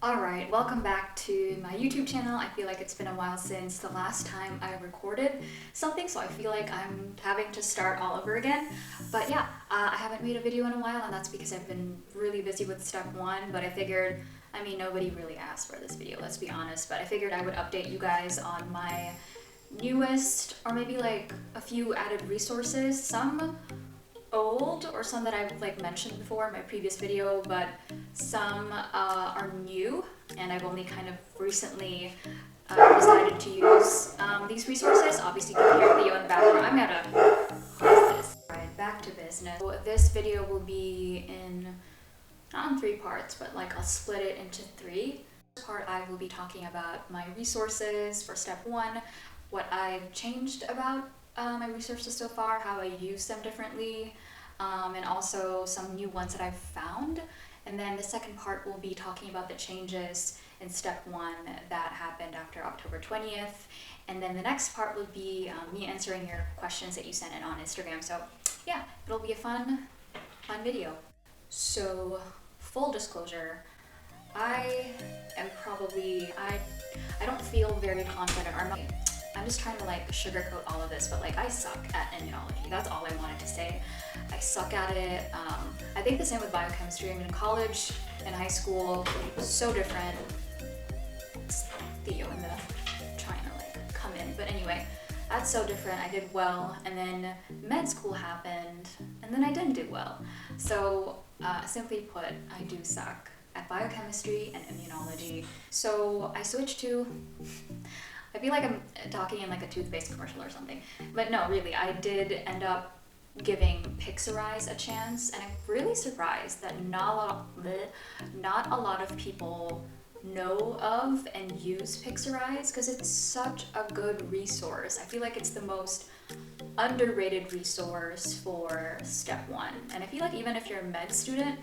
Alright, welcome back to my YouTube channel. I feel like it's been a while since the last time I recorded something, so I feel like I'm having to start all over again. But yeah, I haven't made a video in a while, and that's because I've been really busy with step one, but I figured, nobody really asked for this video, let's be honest, but I figured I would update you guys on my newest, or maybe like a few added resources, some old or some that I've mentioned before in my previous video, but some are new, and I've only kind of recently decided to use these resources. Obviously you can hear a video in the background. I'm gonna close this. Alright, back to business. So this video will be not in 3 parts, but I'll split it into 3. First part I will be talking about my resources for step 1, what I've changed about my resources so far, how I use them differently, and also some new ones that I've found. And then the second part will be talking about the changes in step 1 that happened after October 20th. And then the next part will be me answering your questions that you sent in on Instagram. So yeah, it'll be a fun video. So full disclosure, I don't feel very confident, or I'm just trying to sugarcoat all of this, but I suck at immunology. That's all I wanted to say. I suck at it. I think the same with biochemistry. In college and high school, so different. It's Theo in the trying to come in, but anyway, that's so different. I did well, and then med school happened, and then I didn't do well. So simply put, I do suck at biochemistry and immunology. So I switched to I feel like I'm talking in a toothpaste commercial or something. But no, really, I did end up giving PHYSEO a chance, and I'm really surprised that not a lot of people know of and use PHYSEO, because it's such a good resource. I feel like it's the most underrated resource for step 1. And I feel like even if you're a med student,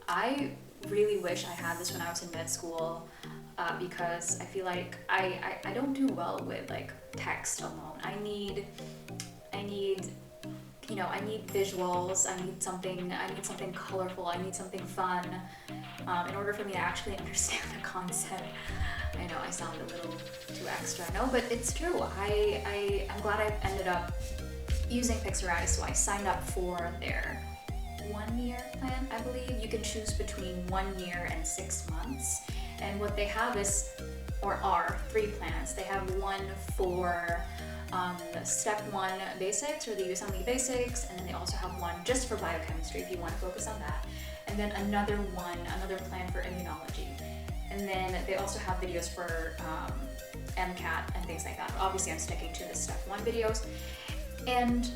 I really wish I had this when I was in med school. Because I feel like I don't do well with text alone. I need visuals. I need something colorful. I need something fun in order for me to actually understand the concept. I know I sound a little too extra, I know, but it's true. I'm glad I've ended up using PHYSEO, so I signed up for their 1-year plan, I believe. You can choose between 1 year and 6 months. And what they have are 3 plans. They have one for step 1 basics, or the USMLE basics, and then they also have one just for biochemistry if you want to focus on that. And then another plan for immunology. And then they also have videos for MCAT and things like that. Obviously I'm sticking to the step 1 videos. And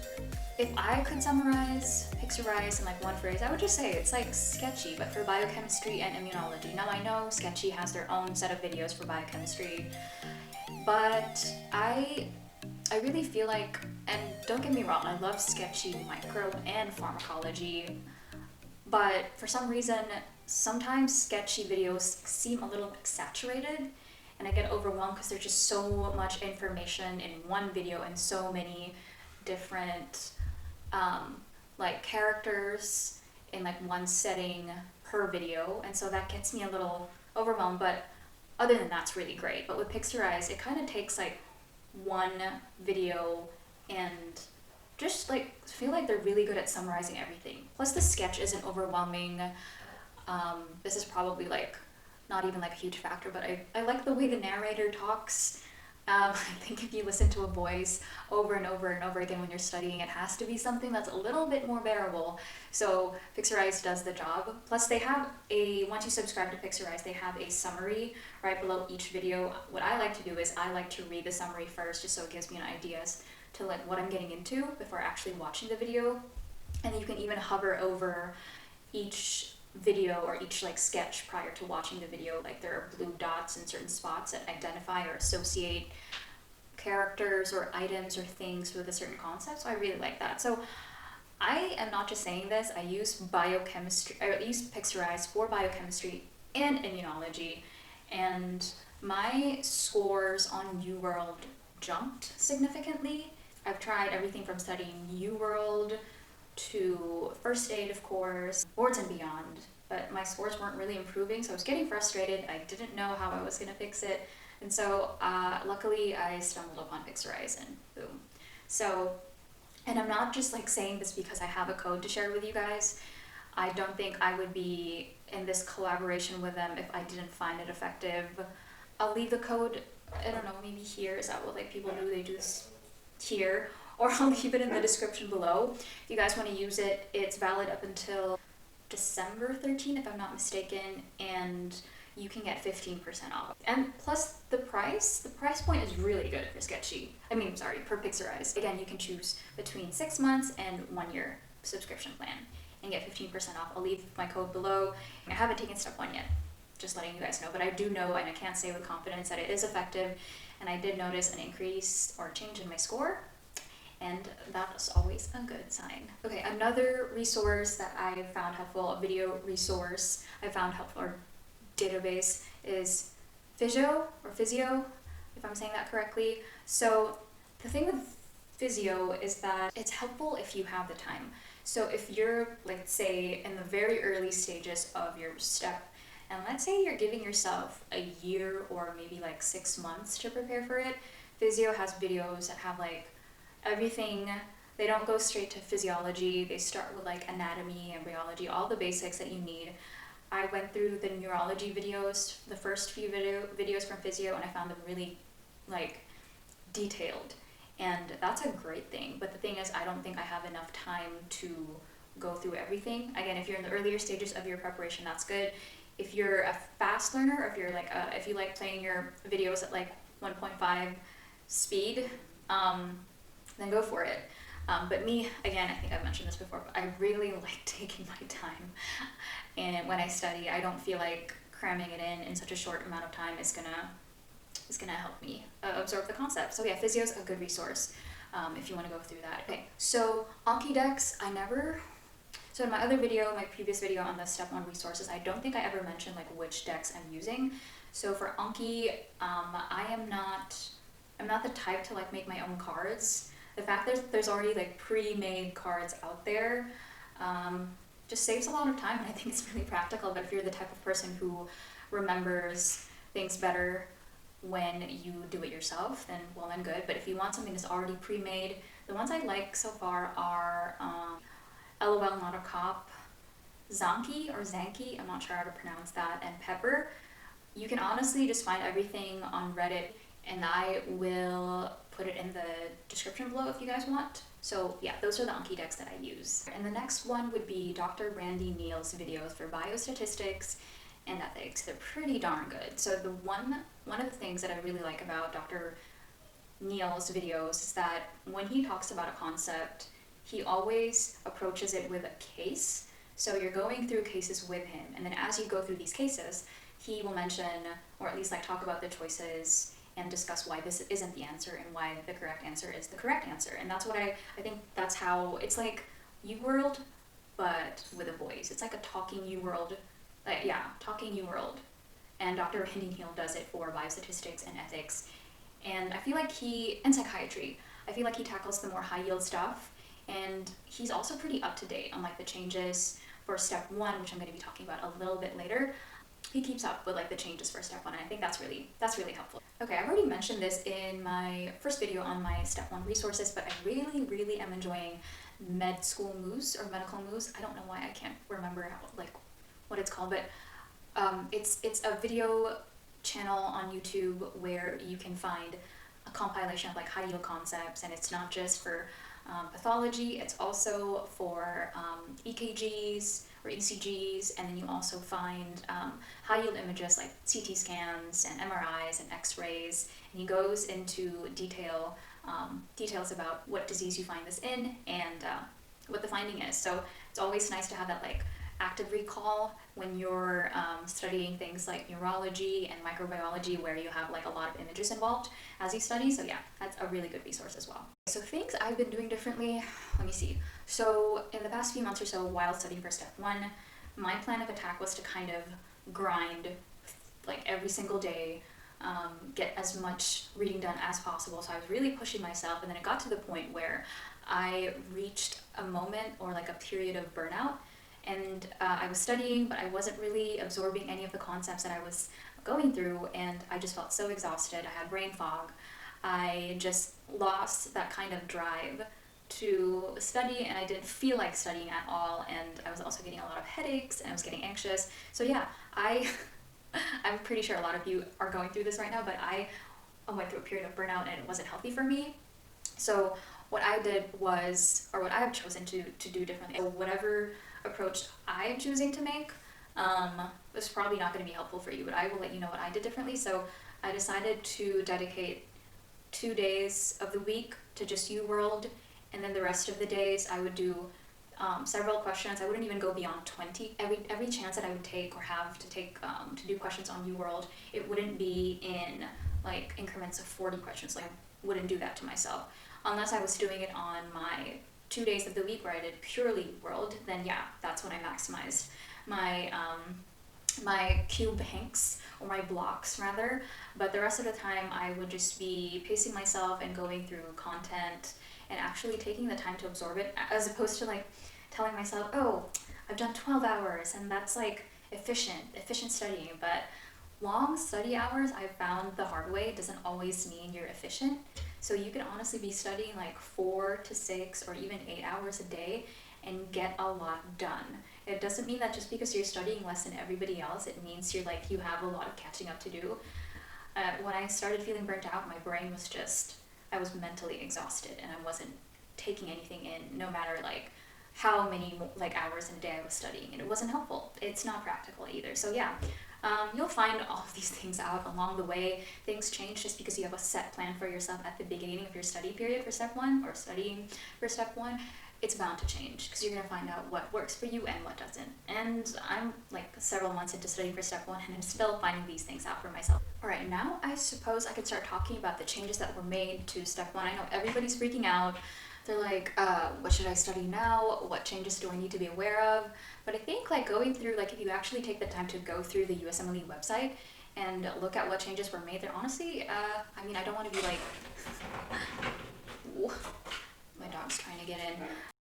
if I could summarize PHYSEO in one phrase, I would just say it's sketchy, but for biochemistry and immunology. Now I know sketchy has their own set of videos for biochemistry, but I really feel and don't get me wrong, I love sketchy micro and pharmacology, but for some reason, sometimes sketchy videos seem a little saturated, and I get overwhelmed because there's just so much information in one video and so many different characters in one setting per video, and so that gets me a little overwhelmed. But other than that's really great. But with PHYSEO, it kind of takes one video and just feel like they're really good at summarizing everything. Plus the sketch isn't overwhelming. This is probably not even a huge factor, but I like the way the narrator talks. I think if you listen to a voice over and over and over again when you're studying, it has to be something that's a little bit more bearable. So PHYSEO does the job. Plus they have once you subscribe to PHYSEO, they have a summary right below each video. What I like to do is I like to read the summary first, just so it gives me an idea as to what I'm getting into before actually watching the video. And then you can even hover over each video or each sketch prior to watching the video. There are blue dots in certain spots that identify or associate characters or items or things with a certain concept, so I really like that. So I am not just saying this, I use PHYSEO for biochemistry and immunology, and my scores on UWorld jumped significantly. I've tried everything from studying UWorld to first aid, of course, boards and beyond, but my scores weren't really improving, so I was getting frustrated. I didn't know how I was gonna fix it, and so luckily I stumbled upon PHYSEO, and boom. So, and I'm not just like saying this because I have a code to share with you guys. I don't think I would be in this collaboration with them if I didn't find it effective. I'll leave the code, I don't know, maybe here. Is that what like people do? They do this here. Or I'll leave it in the description below. If you guys want to use it, it's valid up until December 13th, if I'm not mistaken, and you can get 15% off. And plus the price point is really good for Sketchy. For PHYSEO. Again, you can choose between 6 months and 1 year subscription plan and get 15% off. I'll leave my code below. I haven't taken step 1 yet, just letting you guys know, but I do know, and I can't say with confidence that it is effective, and I did notice an increase or change in my score, and that's always a good sign. Okay, another resource that I found helpful, a video resource I found helpful, or database, is PHYSEO, if I'm saying that correctly. So the thing with PHYSEO is that it's helpful if you have the time. So if you're, let's say, in the very early stages of your step, and let's say you're giving yourself a year or maybe like 6 months to prepare for it, PHYSEO has videos that have like everything. They don't go straight to physiology. They start with like anatomy, embryology, all the basics that you need. I went through the neurology videos, the first few videos from PHYSEO, and I found them really like detailed. And that's a great thing. But the thing is, I don't think I have enough time to go through everything. Again, if you're in the earlier stages of your preparation, that's good. If you're a fast learner, or if you're like if you like playing your videos at like 1.5 speed, then go for it. But me, again, I think I've mentioned this before, but I really like taking my time. And when I study, I don't feel like cramming it in such a short amount of time is gonna help me absorb the concept. So yeah, PHYSEO is a good resource if you want to go through that. Okay, so Anki decks, so in my other video, my previous video on the step 1 resources, I don't think I ever mentioned like which decks I'm using. So for Anki, I'm not the type to like make my own cards. The fact there's already like pre-made cards out there just saves a lot of time, and I think it's really practical. But if you're the type of person who remembers things better when you do it yourself, then good. But if you want something that's already pre-made, the ones I like so far are LOL Not a Cop, Zanki, I'm not sure how to pronounce that, and Pepper. You can honestly just find everything on Reddit, and I will put it in the description below if you guys want. So yeah, those are the Anki decks that I use. And the next one would be Dr. Randy Neal's videos for biostatistics and ethics. They're pretty darn good. So the one of the things that I really like about Dr. Neal's videos is that when he talks about a concept, he always approaches it with a case. So you're going through cases with him, and then as you go through these cases, he will mention, or at least like talk about the choices and discuss why this isn't the answer and why the correct answer is the correct answer. And that's what I think that's how, it's like UWorld, but with a voice. It's like a talking UWorld, talking UWorld. And Dr. Randy Neal does it for biostatistics and ethics. And I feel like and psychiatry. I feel like he tackles the more high yield stuff. And he's also pretty up to date on like the changes for step 1, which I'm going to be talking about a little bit later. He keeps up with like the changes for step 1, and I think that's really helpful. Okay, I've already mentioned this in my first video on my step 1 resources, but I really am enjoying med school moves or medical moves. I don't know why I can't remember what it's called, but it's a video channel on YouTube where you can find a compilation of like high yield concepts, and it's not just for pathology, it's also for EKGs or ECGs, and then you also find high yield images like CT scans and MRIs and X-rays, and he goes into details about what disease you find this in and what the finding is. So it's always nice to have that like active recall when you're studying things like neurology and microbiology, where you have like a lot of images involved as you study. So yeah, that's a really good resource as well. So things I've been doing differently, let me see. So in the past few months or so, while studying for step 1, my plan of attack was to kind of grind like every single day, get as much reading done as possible. So I was really pushing myself, and then it got to the point where I reached a moment or like a period of burnout. and I was studying, but I wasn't really absorbing any of the concepts that I was going through, and I just felt so exhausted. I had brain fog. I just lost that kind of drive to study, and I didn't feel like studying at all, and I was also getting a lot of headaches, and I was getting anxious. So yeah, I'm pretty sure a lot of you are going through this right now, but I went through a period of burnout, and it wasn't healthy for me. So what I did was, or what I have chosen to do differently, so whatever approach I am choosing to make, is probably not going to be helpful for you, but I will let you know what I did differently. So I decided to dedicate 2 days of the week to just UWorld, and then the rest of the days I would do several questions. I wouldn't even go beyond 20. Every chance that I would take or have to take to do questions on UWorld, it wouldn't be in like increments of 40 questions. Like, I wouldn't do that to myself unless I was doing it on my 2 days of the week where I did purely UWorld. Then yeah, that's when I maximized my my cube banks, or my blocks rather. But the rest of the time I would just be pacing myself and going through content and actually taking the time to absorb it, as opposed to like telling myself, oh, I've done 12 hours and that's like efficient studying. But long study hours, I found the hard way, doesn't always mean you're efficient. So you can honestly be studying like 4 to 6 or even 8 hours a day and get a lot done. It doesn't mean that just because you're studying less than everybody else, it means you have a lot of catching up to do. When I started feeling burnt out, my brain was just, I was mentally exhausted, and I wasn't taking anything in, no matter like how many like hours in a day I was studying, and it wasn't helpful. It's not practical either. So yeah, you'll find all of these things out along the way. Things change just because you have a set plan for yourself at the beginning of your study period for step 1, or studying for step 1. It's bound to change because you're going to find out what works for you and what doesn't. And I'm like several months into studying for step 1, and I'm still finding these things out for myself. All right, now I suppose I could start talking about the changes that were made to step 1. I know everybody's freaking out. They're like, what should I study now? What changes do I need to be aware of? But I think like going through, like if you actually take the time to go through the USMLE website and look at what changes were made, they're honestly, I mean, I don't want to be like, my dog's trying to get in.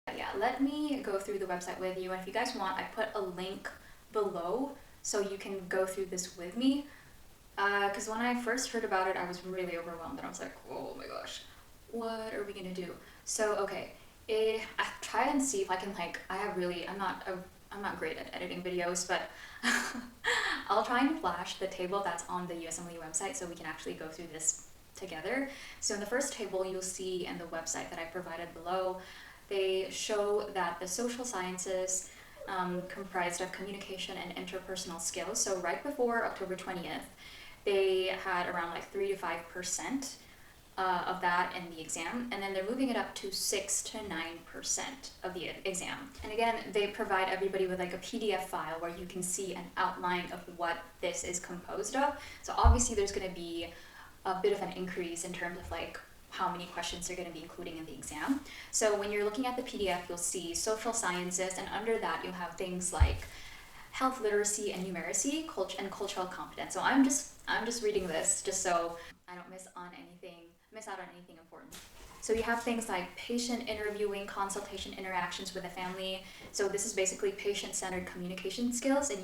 But yeah, let me go through the website with you, and if you guys want, I put a link below so you can go through this with me. Because when I first heard about it, I was really overwhelmed, and I was like, oh my gosh, what are we gonna do? So okay, I try and see if I can like, I'm not great at editing videos, but I'll try and flash the table that's on the USMLE website so we can actually go through this together. So in the first table you'll see in the website that I provided below, they show that the social sciences comprised of communication and interpersonal skills. So right before October 20th, they had around like 3 to 5% of that in the exam, and then they're moving it up to 6 to 9% of the exam. And again, they provide everybody with like a PDF file where you can see an outline of what this is composed of. So obviously there's going to be a bit of an increase in terms of like how many questions they're going to be including in the exam. So when you're looking at the PDF, you'll see social sciences, and under that you'll have things like health literacy and numeracy, and cultural competence. So I'm just reading this just so I don't miss out on anything important. So you have things like patient interviewing, consultation, interactions with the family. So this is basically patient-centered communication skills, and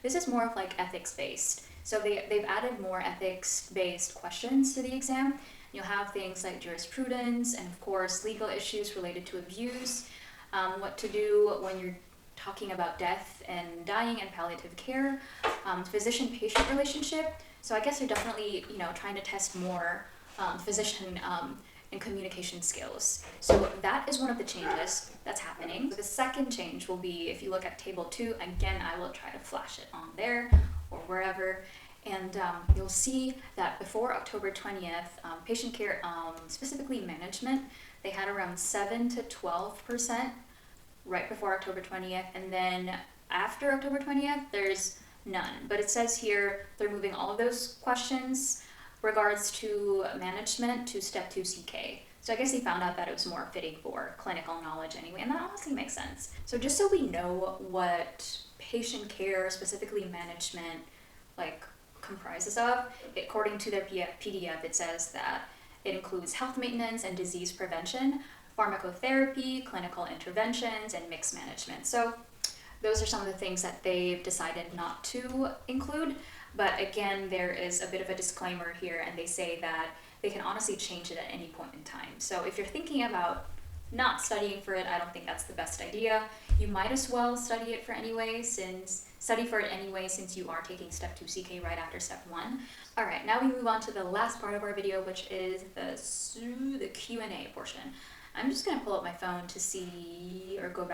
this is more of like ethics-based. So they've added more ethics-based questions to the exam. You'll have things like jurisprudence and, of course, legal issues related to abuse, what to do when you're talking about death and dying and palliative care, physician-patient relationship. So I guess they're definitely, trying to test more physician and communication skills. So that is one of the changes that's happening. The second change will be, if you look at table 2, again, I will try to flash it on there or wherever. And you'll see that before October 20th, patient care, specifically management, they had around 7 to 12% right before October 20th. And then after October 20th, there's none. But it says here they're moving all of those questions regards to management to step 2 CK. So I guess they found out that it was more fitting for clinical knowledge anyway, and that honestly makes sense. So just so we know what patient care, specifically management, like comprises of, according to their PDF, it says that it includes health maintenance and disease prevention, pharmacotherapy, clinical interventions, and mixed management. So those are some of the things that they've decided not to include. But again, there is a bit of a disclaimer here, and they say that they can honestly change it at any point in time. So if you're thinking about not studying for it, I don't think that's the best idea. You might as well study for it anyway, since you are taking step 2 CK right after step 1. All right, now we move on to the last part of our video, which is the Q&A portion. I'm just gonna pull up my phone to see, or go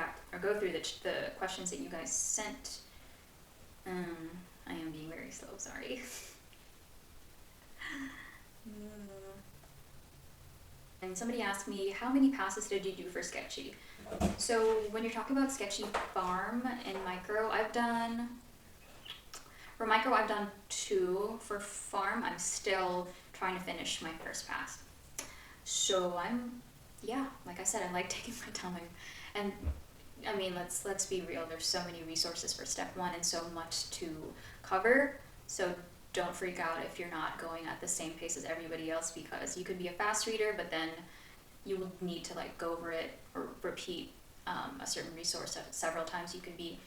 through the questions that you guys sent. I am being very slow, sorry. And somebody asked me, how many passes did you do for Sketchy? So when you're talking about Sketchy Farm and Micro, I've done 2. For Farm, I'm still trying to finish my first pass. So like I said, I like taking my time. And I mean, let's be real, there's so many resources for step 1 and so much to cover. So don't freak out if you're not going at the same pace as everybody else, because you could be a fast reader, but then you will need to like go over it or repeat a certain resource several times. You could be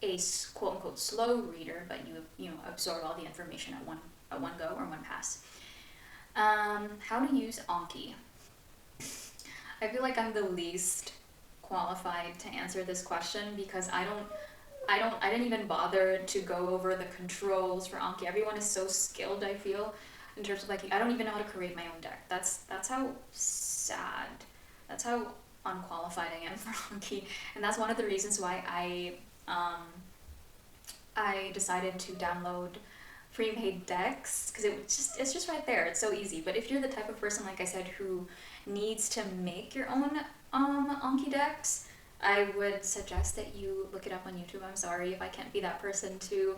a quote-unquote slow reader, but you absorb all the information at one go or one pass. How to use Anki. I feel like I'm the least qualified to answer this question, because I didn't even bother to go over the controls for Anki. Everyone is so skilled, I feel, in terms of like, I don't even know how to create my own deck. That's how sad, that's how unqualified I am for Anki. And that's one of the reasons why I decided to download pre-made decks, because it's just right there. It's so easy. But if you're the type of person, like I said, who needs to make your own Anki decks, I would suggest that you look it up on YouTube. I'm sorry if I can't be that person to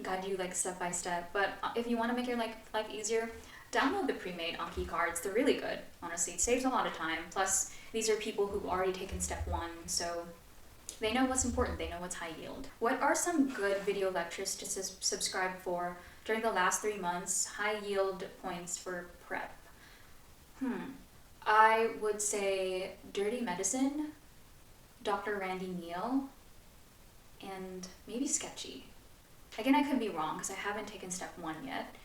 guide you like step by step, but if you want to make your life easier, download the pre-made Anki cards. They're really good, honestly. It saves a lot of time. Plus, these are people who've already taken step 1, so they know what's important. They know what's high yield. What are some good video lectures to subscribe for during the last 3 months? High yield points for prep. I would say Dirty Medicine, Dr. Randy Neal, and maybe Sketchy. Again, I could be wrong because I haven't taken step 1 yet,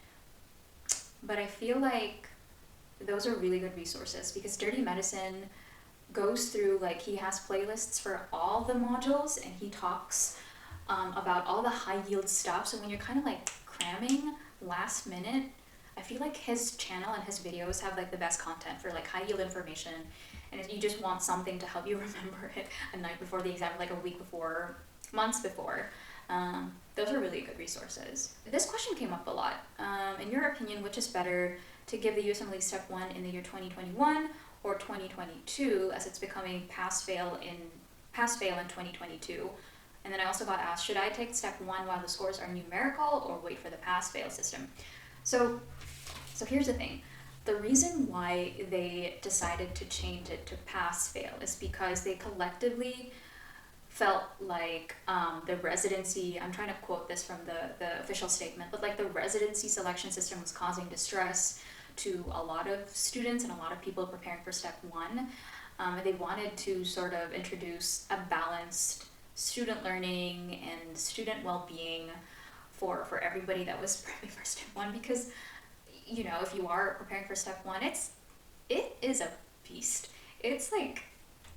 but I feel like those are really good resources, because Dirty Medicine goes through, like, he has playlists for all the modules, and he talks about all the high yield stuff. So when you're kind of like cramming last minute, I feel like his channel and his videos have like the best content for like high yield information. And if you just want something to help you remember it a night before the exam, like a week before, months before, those are really good resources. This question came up a lot. In your opinion, which is better, to give the USMLE Step 1 in the year 2021 or 2022, as it's becoming pass-fail in 2022? And then I also got asked, should I take Step 1 while the scores are numerical or wait for the pass-fail system? So here's the thing. The reason why they decided to change it to pass-fail is because they collectively felt like the residency, I'm trying to quote this from the official statement, but like the residency selection system was causing distress to a lot of students and a lot of people preparing for Step 1. And they wanted to sort of introduce a balanced student learning and student well-being for everybody that was preparing for Step 1, because, you know, if you are preparing for Step 1, it is a beast. It's like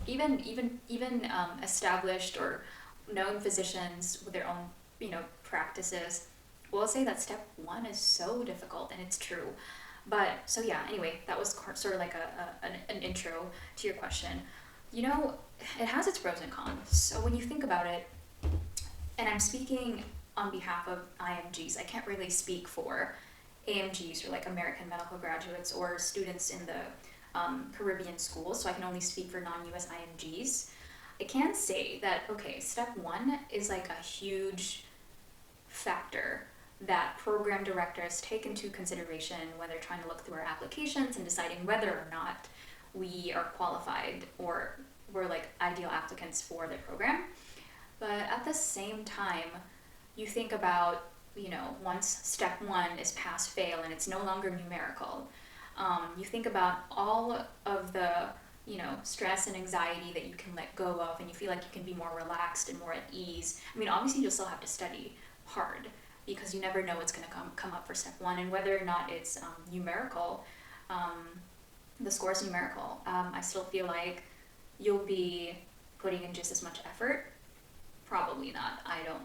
even established or known physicians with their own, you know, practices will say that Step 1 is so difficult, and it's true. But so yeah, anyway, that was sort of like an intro to your question. You know, it has its pros and cons. So when you think about it, and I'm speaking on behalf of IMGs, I can't really speak for AMGs or like American medical graduates or students in the Caribbean schools, so I can only speak for non-US IMGs. I can say that, okay, Step 1 is like a huge factor that program directors take into consideration when they're trying to look through our applications and deciding whether or not we are qualified or we're like ideal applicants for the program. But at the same time, you think about, you know, once Step 1 is pass-fail and it's no longer numerical, you think about all of the, stress and anxiety that you can let go of, and you feel like you can be more relaxed and more at ease. I mean, obviously you'll still have to study hard because you never know what's going to come up for step one, and whether or not it's numerical, the score is numerical. I still feel like you'll be putting in just as much effort. Probably not. I don't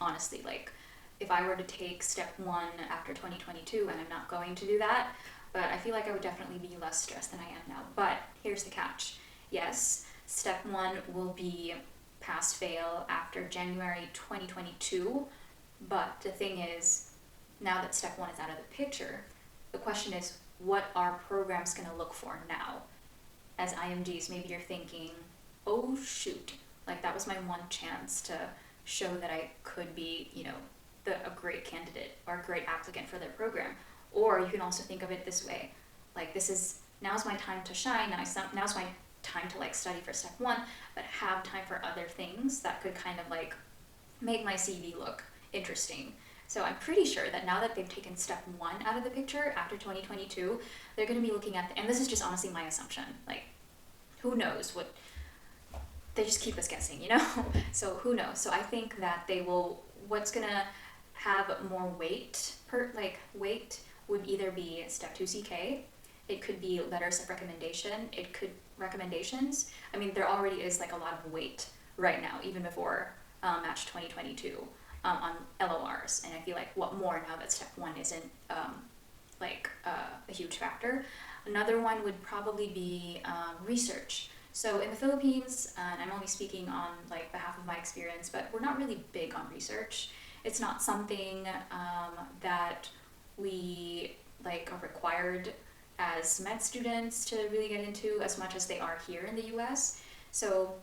honestly, like, if I were to take step one after 2022, and I'm not going to do that, but I feel like I would definitely be less stressed than I am now. But here's the catch. Yes, step one will be pass-fail after January 2022, but the thing is, now that step one is out of the picture, the question is, what are programs going to look for now? As IMGs, maybe you're thinking, oh shoot, like that was my one chance to show that I could be, a great candidate or a great applicant for their program. Or you can also think of it this way, like now's my time to shine, now's my time to like study for step one, but have time for other things that could kind of like make my CV look interesting. So I'm pretty sure that now that they've taken step one out of the picture after 2022, they're going to be looking at, and this is just honestly my assumption, like who knows what, they just keep us guessing, so who knows. So I think that what's going to have more weight would either be step 2 CK, it could be letters of recommendation, it could recommendations. I mean, there already is like a lot of weight right now, even before Match 2022 on LORs, and I feel like what more now that step one isn't a huge factor. Another one would probably be research. So in the Philippines, and I'm only speaking on like behalf of my experience, but we're not really big on research. It's not something that we like are required as med students to really get into as much as they are here in the US. So,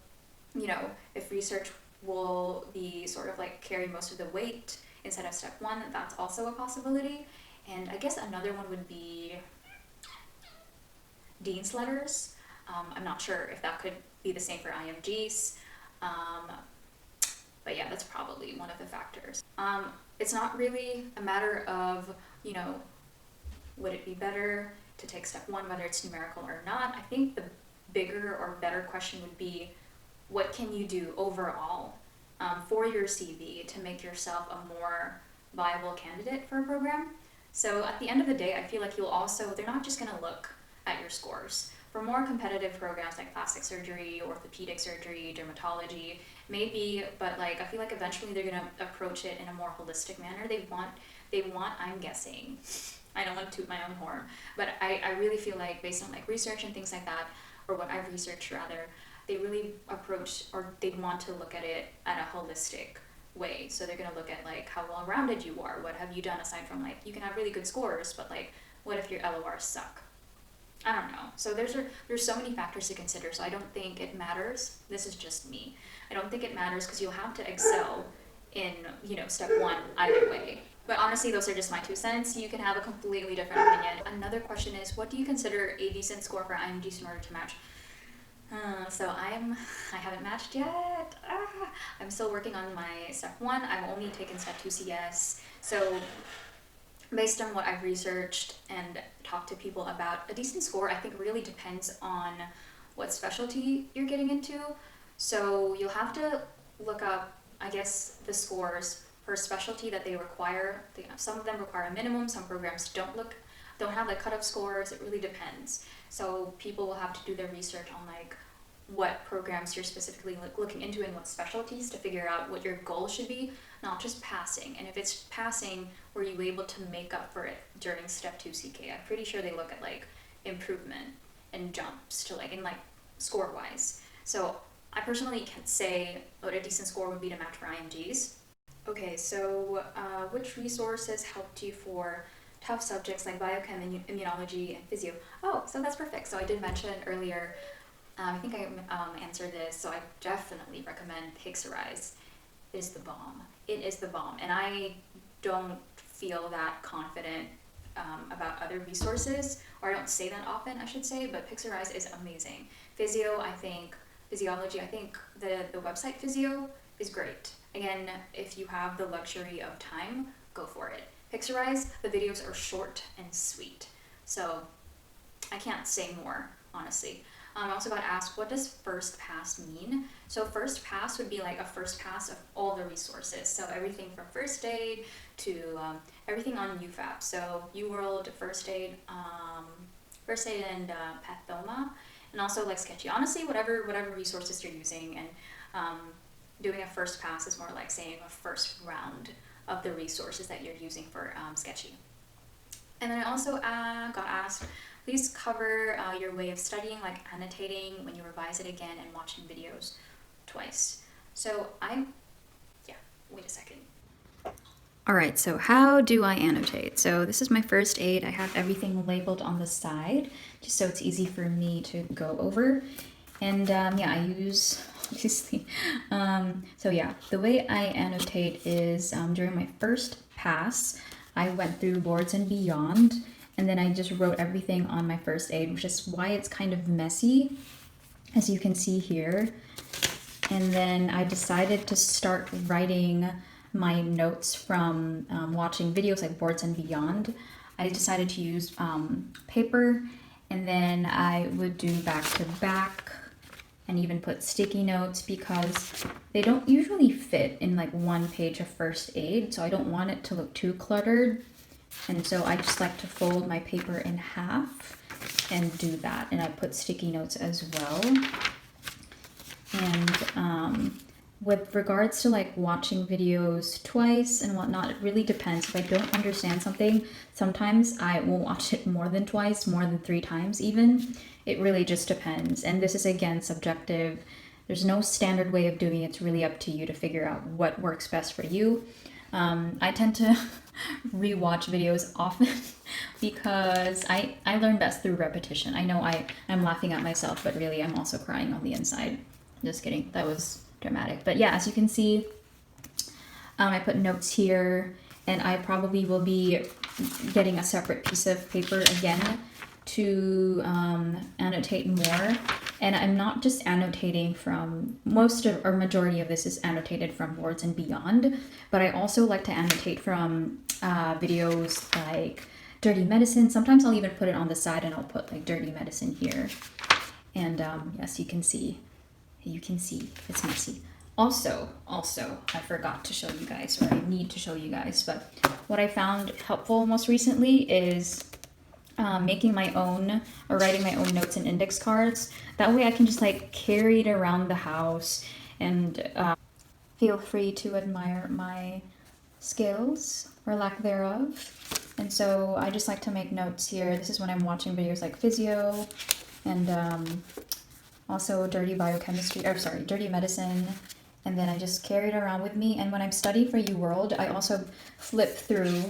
if research will be sort of like carry most of the weight instead of step one, that's also a possibility. And I guess another one would be dean's letters. I'm not sure if that could be the same for IMGs. But yeah, that's probably one of the factors. It's not really a matter of, would it be better to take step one, whether it's numerical or not. I think the bigger or better question would be, what can you do overall for your CV to make yourself a more viable candidate for a program? So at the end of the day, I feel like they're not just going to look at your scores. For more competitive programs like plastic surgery, orthopedic surgery, dermatology, maybe, but like I feel like eventually they're gonna approach it in a more holistic manner. They want, I'm guessing, I don't want to toot my own horn, but I really feel like based on like research and things like that, or what I've researched rather, they really approach, or they'd want to look at it at a holistic way. So they're gonna look at like how well-rounded you are, what have you done aside from like, you can have really good scores, but like, what if your LORs suck? I don't know. So there's so many factors to consider, so I don't think it matters. This is just me. I don't think it matters because you'll have to excel in, step one either way. But honestly, those are just my 2 cents. You can have a completely different opinion. Another question is, what do you consider a decent score for IMGs in order to match? So I haven't matched yet. I'm still working on my step one. I've only taken step 2 CS. So based on what I've researched and talked to people about, a decent score I think really depends on what specialty you're getting into. So you'll have to look up, I guess, the scores per specialty that they require. Some of them require a minimum, some programs don't have like cutoff scores. It really depends. So people will have to do their research on like what programs you're specifically looking into and what specialties to figure out what your goal should be, not just passing. And if it's passing, were you able to make up for it during step 2 CK? I'm pretty sure they look at like improvement and jumps to like in like score wise. So I personally can't say what a decent score would be to match for IMGs. Okay, so which resources helped you for tough subjects like biochem, immunology, and physio? Oh, so that's perfect. So I did mention earlier, I think I answered this, so I definitely recommend PHYSEO. It is the bomb. It is the bomb. And I don't feel that confident about other resources, or I don't say that often, I should say, but PHYSEO is amazing. Physiology, I think the website PHYSEO is great. Again, if you have the luxury of time, go for it. PHYSEO, the videos are short and sweet. So I can't say more, honestly. I also got asked, what does first pass mean? So first pass would be like a first pass of all the resources. So everything from first aid to everything on UFAP. So UWorld, first aid and Pathoma, and also like Sketchy. Honestly, whatever resources you're using, and doing a first pass is more like saying a first round of the resources that you're using for Sketchy. And then I also got asked, please cover your way of studying, like annotating when you revise it again and watching videos twice. So wait a second. All right, so how do I annotate? So this is my first aid. I have everything labeled on the side, just so it's easy for me to go over. And I use, obviously, the way I annotate is during my first pass, I went through Boards and Beyond, and then I just wrote everything on my first aid, which is why it's kind of messy, as you can see here. And then I decided to start writing my notes from watching videos like Boards and Beyond. I decided to use paper, and then I would do back to back and even put sticky notes because they don't usually fit in like one page of first aid, so I don't want it to look too cluttered. And so I just like to fold my paper in half and do that, and I put sticky notes as well. And with regards to like watching videos twice and whatnot, it really depends. If I don't understand something, sometimes I will watch it more than twice, more than 3 times even. It really just depends. And this is again subjective. There's no standard way of doing it. It's really up to you to figure out what works best for you. I tend to rewatch videos often because I learn best through repetition. I know I'm laughing at myself, but really I'm also crying on the inside. Just kidding. That was dramatic. But yeah, as you can see, I put notes here, and I probably will be getting a separate piece of paper again to annotate more. And I'm not just annotating from, majority of this is annotated from Boards and Beyond, but I also like to annotate from videos like Dirty Medicine. Sometimes I'll even put it on the side and I'll put like Dirty Medicine here. And yes, you can see it's messy. Also, I forgot to show you guys, or I need to show you guys, but what I found helpful most recently is making my own, or writing my own notes and index cards. That way I can just like carry it around the house, and feel free to admire my skills, or lack thereof. And so I just like to make notes here. This is when I'm watching videos like PHYSEO, and also Dirty Medicine, and then I just carry it around with me. And when I'm studying for UWorld, I also flip through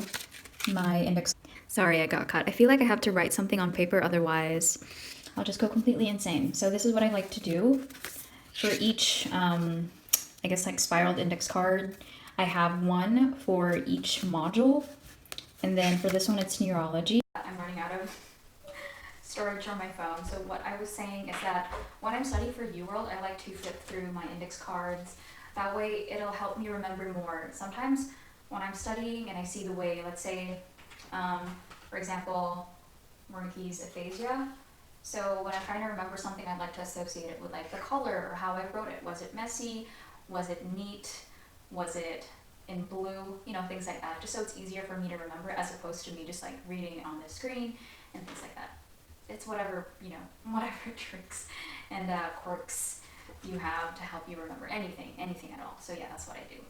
my index. Sorry, I got cut. I feel like I have to write something on paper, otherwise I'll just go completely insane. So this is what I like to do. For each, I guess like spiraled index card, I have one for each module. And then for this one, it's neurology. I'm running out of storage on my phone. So what I was saying is that when I'm studying for UWorld, I like to flip through my index cards. That way it'll help me remember more. Sometimes when I'm studying and I see the way, let's say, for example, Wernicke's aphasia. So when I'm trying to remember something, I'd like to associate it with like the color or how I wrote it. Was it messy? Was it neat? Was it in blue? You know, things like that. Just so it's easier for me to remember, as opposed to me just like reading it on the screen and things like that. It's whatever, whatever tricks and quirks you have to help you remember anything at all. So yeah, that's what I do.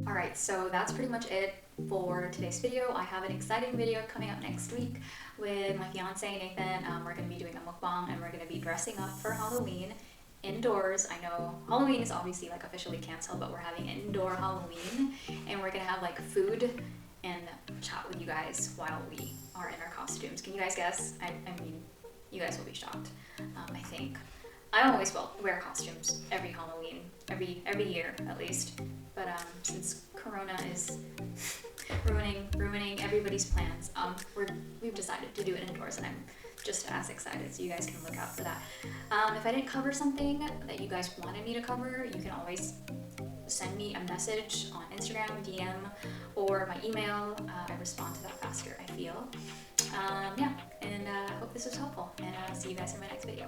Alright, so that's pretty much it for today's video. I have an exciting video coming up next week with my fiance Nathan. We're going to be doing a mukbang, and we're going to be dressing up for Halloween indoors. I know Halloween is obviously like officially canceled, but we're having indoor Halloween, and we're going to have like food and chat with you guys while we are in our costumes. Can you guys guess? I mean, you guys will be shocked, I think. I always wear costumes every Halloween, every year at least. But since Corona is ruining everybody's plans, we've decided to do it indoors, and I'm just as excited. So you guys can look out for that. If I didn't cover something that you guys wanted me to cover, you can always send me a message on Instagram, DM, or my email. I respond to that faster, I feel. And I hope this was helpful, and I'll see you guys in my next video.